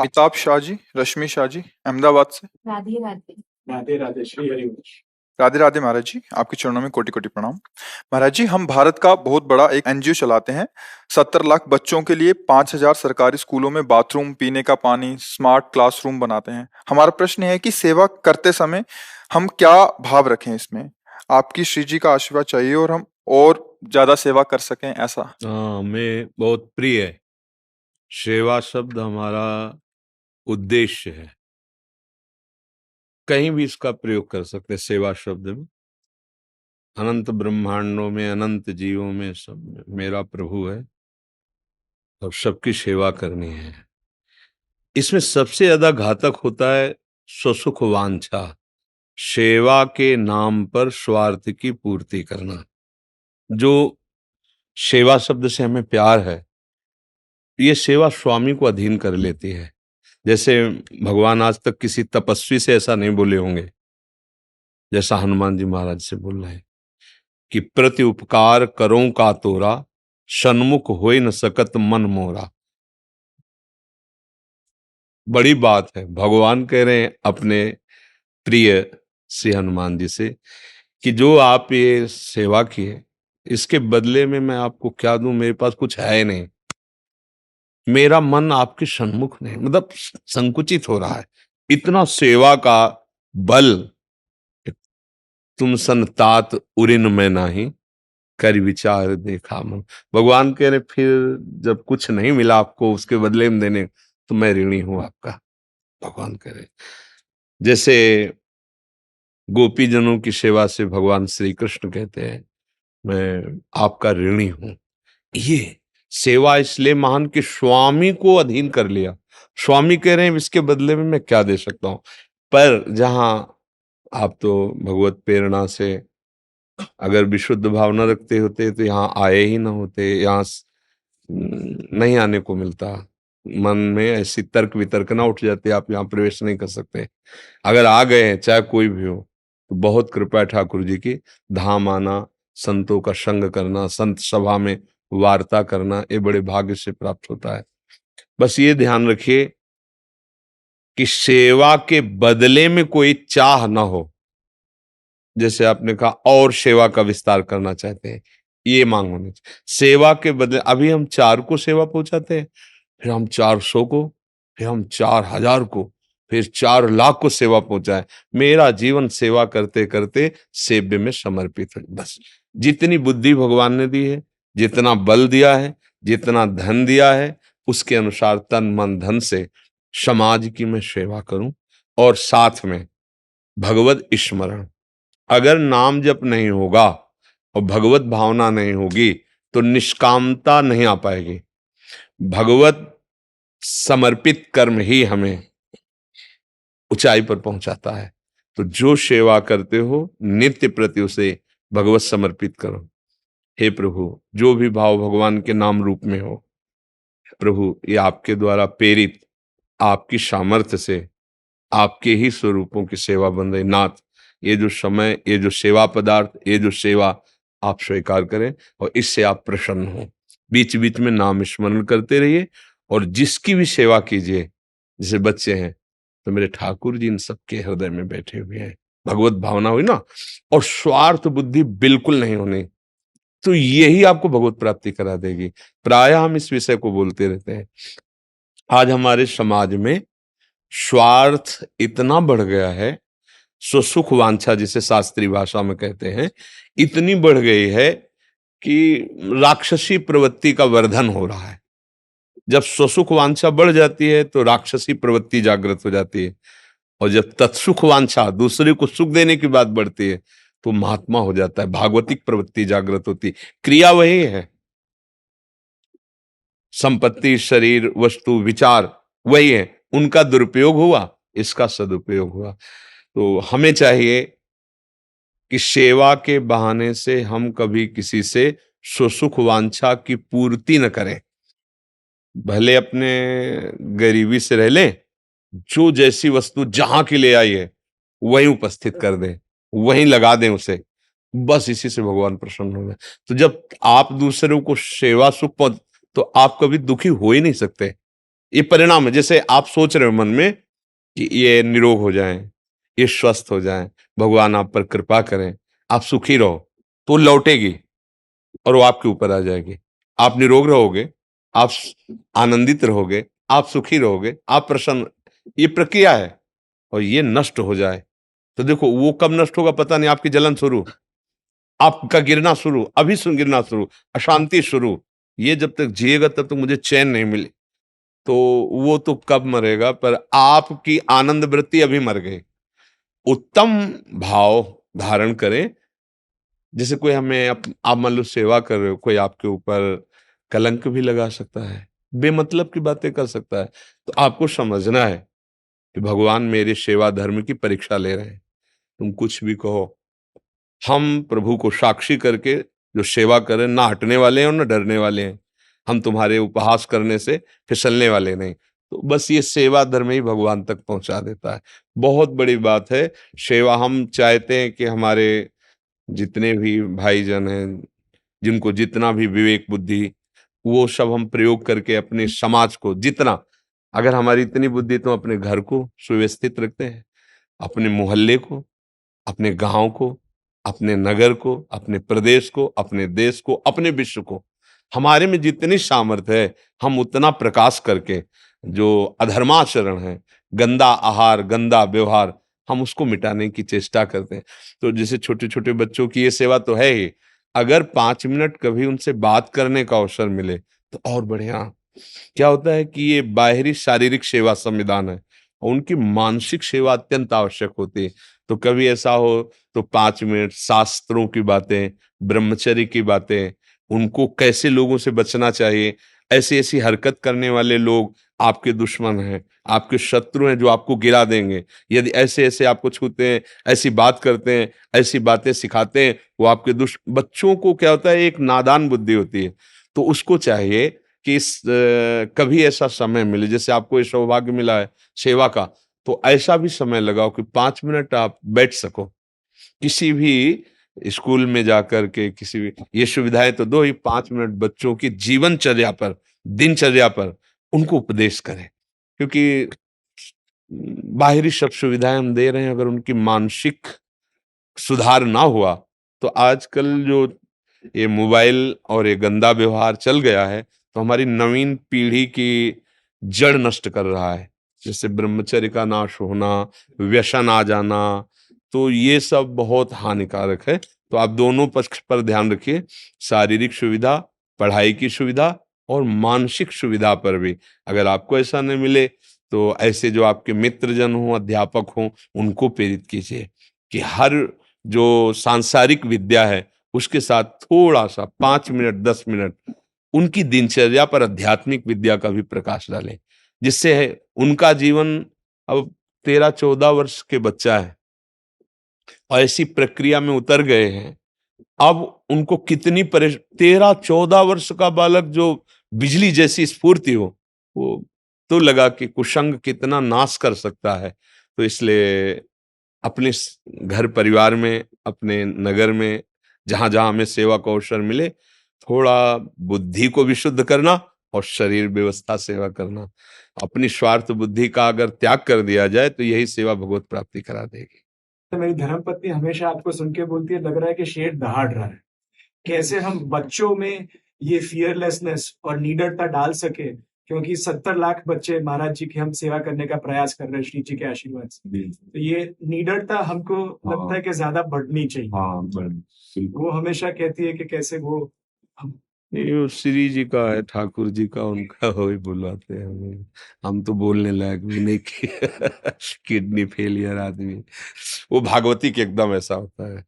अमिताभ शाह जी, रश्मि शाह जी, अहमदाबाद से। राधे राधे। राधे राधे श्री हरिवंश। राधे राधे महाराज जी, आपके चरणों में कोटि कोटि प्रणाम। महाराज जी, हम भारत का बहुत बड़ा एक एनजीओ चलाते हैं। 70 लाख बच्चों के लिए 5,000 सरकारी स्कूलों में बाथरूम, पीने का पानी, स्मार्ट क्लासरूम बनाते हैं। हमारा प्रश्न है कि सेवा करते समय हम क्या भाव रखें इसमें। आपकी श्री जी का आशीर्वाद चाहिए और हम और ज्यादा सेवा कर सकें ऐसा। हमें बहुत प्रिय है। सेवा शब्द हमारा उद्देश्य है। कहीं भी इसका प्रयोग कर सकते हैं सेवा शब्द में। अनंत ब्रह्मांडों में, अनंत जीवों में, सब में मेरा प्रभु है और सबकी सेवा करनी है। इसमें सबसे ज्यादा घातक होता है स्वसुख वांछा, सेवा के नाम पर स्वार्थ की पूर्ति करना। जो सेवा शब्द से हमें प्यार है, ये सेवा स्वामी को अधीन कर लेती है। जैसे भगवान आज तक किसी तपस्वी से ऐसा नहीं बोले होंगे जैसा हनुमान जी महाराज से बोल रहे हैं कि प्रति उपकार करो का तोरा, सन्मुख होई न सकत मन मोरा। बड़ी बात है। भगवान कह रहे हैं अपने प्रिय श्री हनुमान जी से कि जो आप ये सेवा किए, इसके बदले में मैं आपको क्या दूं, मेरे पास कुछ है नहीं। मेरा मन आपके सन्मुख नहीं, मतलब संकुचित हो रहा है। इतना सेवा का बल, तुम संतात उरिन में नाही, कर विचार देखा मन। भगवान कह रहे फिर जब कुछ नहीं मिला आपको उसके बदले में देने, तो मैं ऋणी हूं आपका। भगवान कह रहे जैसे गोपीजनों की सेवा से भगवान श्री कृष्ण कहते हैं मैं आपका ऋणी हूं। ये सेवा इसलिए महान कि स्वामी को अधीन कर लिया। स्वामी कह रहे हैं इसके बदले में मैं क्या दे सकता हूं। पर जहां आप तो भगवत प्रेरणा से अगर विशुद्ध भावना रखते होते तो यहाँ आए ही ना होते। यहाँ नहीं आने को मिलता। मन में ऐसी तर्क वितर्क ना उठ जाती, आप यहाँ प्रवेश नहीं कर सकते। अगर आ गए हैं, चाहे कोई भी हो, तो बहुत कृपा है ठाकुर जी की। धाम आना, संतों का संग करना, संत सभा में वार्ता करना, ये बड़े भाग्य से प्राप्त होता है। बस ये ध्यान रखिए कि सेवा के बदले में कोई चाह ना हो। जैसे आपने कहा और सेवा का विस्तार करना चाहते हैं, ये मांग होनी चाहिए। सेवा के बदले अभी हम 4 को सेवा पहुंचाते हैं, फिर हम 400 को, फिर हम 4,000 को, फिर 4 लाख को सेवा पहुंचाए। मेरा जीवन सेवा करते करते सेव्य में समर्पित है। बस जितनी बुद्धि भगवान ने दी है, जितना बल दिया है, जितना धन दिया है, उसके अनुसार तन मन धन से समाज की मैं सेवा करूं। और साथ में भगवत स्मरण। अगर नाम जप नहीं होगा और भगवत भावना नहीं होगी तो निष्कामता नहीं आ पाएगी। भगवत समर्पित कर्म ही हमें ऊंचाई पर पहुंचाता है। तो जो सेवा करते हो नित्य प्रति उसे भगवत समर्पित करो। हे प्रभु, जो भी भाव भगवान के नाम रूप में हो, प्रभु ये आपके द्वारा प्रेरित, आपकी सामर्थ्य से आपके ही स्वरूपों की सेवा बन रही। नाथ, ये जो समय, ये जो सेवा पदार्थ, ये जो सेवा आप स्वीकार करें और इससे आप प्रसन्न हो। बीच बीच में नाम स्मरण करते रहिए और जिसकी भी सेवा कीजिए। जैसे बच्चे हैं तो मेरे ठाकुर जी इन सबके हृदय में बैठे हुए हैं। भगवत भावना हुई ना, और स्वार्थ बुद्धि बिल्कुल नहीं होनी, तो यही आपको भगवत प्राप्ति करा देगी। प्रायः हम इस विषय को बोलते रहते हैं। आज हमारे समाज में स्वार्थ इतना बढ़ गया है, स्वसुख वांछा जिसे शास्त्रीय भाषा में कहते हैं, इतनी बढ़ गई है कि राक्षसी प्रवृत्ति का वर्धन हो रहा है। जब स्वसुख वांछा बढ़ जाती है तो राक्षसी प्रवृत्ति जागृत हो जाती है, और जब तत्सुख वांछा, दूसरे को सुख देने की बात बढ़ती है, तो महात्मा हो जाता है, भागवतिक प्रवृत्ति जागृत होती। क्रिया वही है, संपत्ति, शरीर, वस्तु, विचार वही है। उनका दुरुपयोग हुआ, इसका सदुपयोग हुआ। तो हमें चाहिए कि सेवा के बहाने से हम कभी किसी से स्वसुख वांछा की पूर्ति न करें। भले अपने गरीबी से रह लें, जो जैसी वस्तु जहां की ले आई है वहीं उपस्थित कर दें, वहीं लगा दें उसे। बस इसी से भगवान प्रसन्न हो गए। तो जब आप दूसरों को सेवा सुख पहुंच, तो आप कभी दुखी हो ही नहीं सकते। ये परिणाम है। जैसे आप सोच रहे हो मन में कि ये निरोग हो जाएं, ये स्वस्थ हो जाएं, भगवान आप पर कृपा करें, आप सुखी रहो, तो लौटेगी और वो आपके ऊपर आ जाएगी। आप निरोग रहोगे, आप आनंदित रहोगे, आप सुखी रहोगे, आप प्रसन्न। ये प्रक्रिया है। और ये नष्ट हो जाए तो देखो वो कब नष्ट होगा पता नहीं। आपकी जलन शुरू, आपका गिरना शुरू, अभी सुन गिरना शुरू, अशांति शुरू। ये जब तक जिएगा तब तक मुझे चैन नहीं मिली। तो वो तो कब मरेगा, पर आपकी आनंद वृत्ति अभी मर गई। उत्तम भाव धारण करें। जैसे कोई हमें आप मान लो सेवा कर रहे हो, कोई आपके ऊपर कलंक भी लगा सकता है, बेमतलब की बातें कर सकता है। तो आपको समझना है कि भगवान मेरे सेवा धर्म की परीक्षा ले रहे हैं। तुम कुछ भी कहो, हम प्रभु को साक्षी करके जो सेवा करें, ना हटने वाले हैं और ना डरने वाले हैं। हम तुम्हारे उपहास करने से फिसलने वाले नहीं। तो बस ये सेवा धर्म ही भगवान तक पहुंचा देता है। बहुत बड़ी बात है सेवा। हम चाहते हैं कि हमारे जितने भी भाईजन हैं, जिनको जितना भी विवेक बुद्धि, वो सब हम प्रयोग करके अपने समाज को जितना, अगर हमारी इतनी बुद्धि तो अपने घर को सुव्यवस्थित रखते हैं, अपने मोहल्ले को, अपने गांव को, अपने नगर को, अपने प्रदेश को, अपने देश को, अपने विश्व को। हमारे में जितनी सामर्थ्य है हम उतना प्रकाश करके जो अधर्माचरण है, गंदा आहार, गंदा व्यवहार, हम उसको मिटाने की चेष्टा करते हैं। तो जैसे छोटे छोटे बच्चों की ये सेवा तो है ही, अगर 5 मिनट कभी उनसे बात करने का अवसर मिले तो और बढ़िया। क्या होता है कि ये बाहरी शारीरिक सेवा संविधान है और उनकी मानसिक सेवा अत्यंत आवश्यक होती है। तो कभी ऐसा हो तो 5 मिनट शास्त्रों की बातें, ब्रह्मचर्य की बातें, उनको कैसे लोगों से बचना चाहिए, ऐसी ऐसी हरकत करने वाले लोग आपके दुश्मन हैं, आपके शत्रु हैं जो आपको गिरा देंगे। यदि ऐसे ऐसे आपको छूते हैं, ऐसी बात करते हैं, ऐसी बातें सिखाते हैं, वो आपके बच्चों को क्या होता है, एक नादान बुद्धि होती है। तो उसको चाहिए कि कभी ऐसा समय मिले, जैसे आपको ये सौभाग्य मिला है सेवा का, तो ऐसा भी समय लगाओ कि 5 मिनट आप बैठ सको किसी भी स्कूल में जाकर के। किसी भी ये सुविधाएं तो दो ही, 5 मिनट बच्चों की जीवनचर्या पर, दिनचर्या पर उनको उपदेश करें। क्योंकि बाहरी सब सुविधाएं हम दे रहे हैं, अगर उनकी मानसिक सुधार ना हुआ तो आजकल जो ये मोबाइल और ये गंदा व्यवहार चल गया है तो हमारी नवीन पीढ़ी की जड़ नष्ट कर रहा है। जैसे ब्रह्मचर्य का नाश होना, व्यसन आ जाना, तो ये सब बहुत हानिकारक है। तो आप दोनों पक्ष पर ध्यान रखिए, शारीरिक सुविधा, पढ़ाई की सुविधा और मानसिक सुविधा पर भी। अगर आपको ऐसा नहीं मिले तो ऐसे जो आपके मित्रजन हों, अध्यापक हों, उनको प्रेरित कीजिए कि हर जो सांसारिक विद्या है उसके साथ थोड़ा सा 5 मिनट 10 मिनट उनकी दिनचर्या पर आध्यात्मिक विद्या का भी प्रकाश डालें, जिससे है उनका जीवन। अब 13-14 वर्ष के बच्चा है और ऐसी प्रक्रिया में उतर गए हैं, अब उनको कितनी 13-14 वर्ष का बालक जो बिजली जैसी स्फूर्ति हो, वो तो लगा कि कुसंग कितना नाश कर सकता है। तो इसलिए अपने घर परिवार में, अपने नगर में, जहां जहां हमें सेवा का अवसर मिले, थोड़ा बुद्धि को भी शुद्ध करना और शरीर व्यवस्था सेवा करना। अपनी स्वार्थ बुद्धि का अगर त्याग कर दिया जाए तो यही सेवा भगवत प्राप्ति करा देगी। तो मेरी धर्मपत्नी हमेशा आपको सुन के बोलती है, लग रहा है कि शेर दहाड़ रहा है। कैसे हम बच्चों में ये फियरलेसनेस और निडरता डाल सके, क्योंकि 70 लाख बच्चे महाराज जी की हम सेवा करने का प्रयास कर रहे हैं श्री जी के आशीर्वाद से। तो ये निडरता हमको लगता है कि ज्यादा बढ़नी चाहिए। वो हमेशा कहती है कि कैसे वो ये श्री जी का है, ठाकुर जी का, उनका वही बुलाते हैं हमें। हम तो बोलने लायक भी नहीं कि किडनी फेलियर आदमी। वो भागवती के एकदम ऐसा होता है।